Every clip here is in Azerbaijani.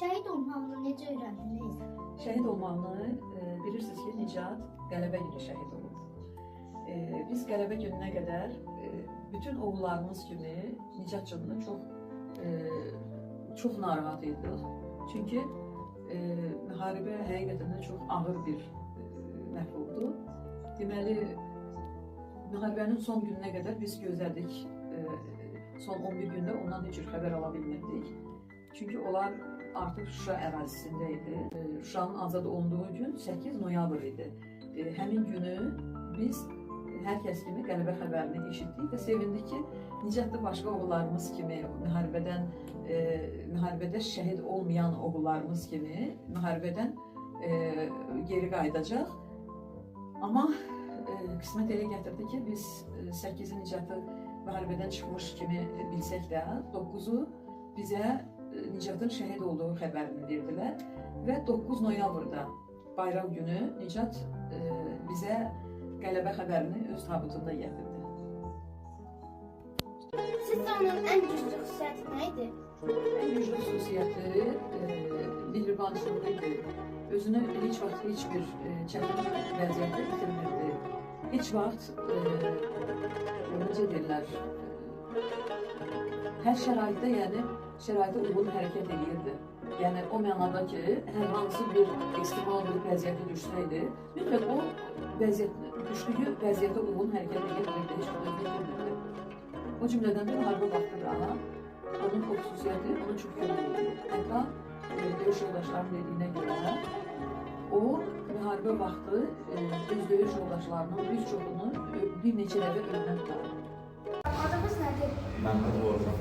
Şəhid olmağını necə öyrəndiniz? Şəhid olmağını bilirsiniz ki, Nicat qələbə günü şəhid olub. Biz qələbə gününə qədər bütün oğullarımız kimi Nicat canını çox narahat idik. Çünki müharibə həqiqətən də çox ağır bir məhv oldu. Deməli, müharibənin son gününə qədər biz gözlədik. Son 11 gündə ondan heç bir xəbər ala bilmirdik. Çünki onlar artıq Şuşa ərazisində idi. Şuşanın azad olunduğu gün 8 noyabr idi. Həmin günü biz hər kəs kimi qələbə xəbərini eşitdik və sevindik ki, Nicat da başqa oğullarımız kimi müharibədə şəhid olmayan oğullarımız kimi müharibədən geri qayıdacaq. Amma qismət elə gətirdi ki, biz 8-i Nicatı müharibədən çıxmış kimi bilsək də, 9-u bizə Nicatın şəhid olduğu xəbərini verdilər və 9 noyabrda bayram günü Nicat bizə qələbə xəbərini öz tabutunda gətirdi. Sizcə onun ən güclü xüsusiyyəti nə idi? Ən güclü xüsusiyyəti mehribançılığı idi. Özünü heç vaxt heç bir çətin vəziyyətdə itirmirdi. Heç vaxt, necə deyirlər, hər şəraitdə, yəni şəraitə uyğun hərəkət edirdi. Yəni o mənada ki, hər hansı bir ekstremal bir vəziyyətə düşsəydi, mütləq o düşdüyü vəziyyətə uyğun hərəkət edirdi, heç vaxt özünü itirmirdi. O cümlədən də müharibə vaxtı da onun o xüsusiyyəti ona çox kömək edir. Hətta döyüş yoldaşlarının dediyinə görə o müharibə vaxtı öz döyüş yoldaşlarının bir çoxunu bir neçə dəfə ölümdən tutardı. Adınız nədir? Məmnun olacaq.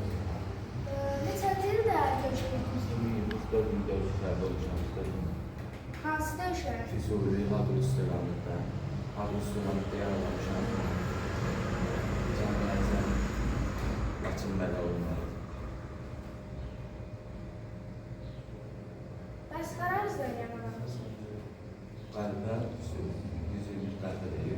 Neçənci ildə döyüş etmişsiniz? 24 gün döyüşlərdə olmuşamızdır. Hansı döyüşlər? Füzuli, Hadrut istiqamətdə. Hadrut istiqamətdə yaralanmışam. Canlı Əzəm, Laçın Mədəvunlar. Bəs qarar izləyən adamız? Qəlbə 120 qəlbə deyil.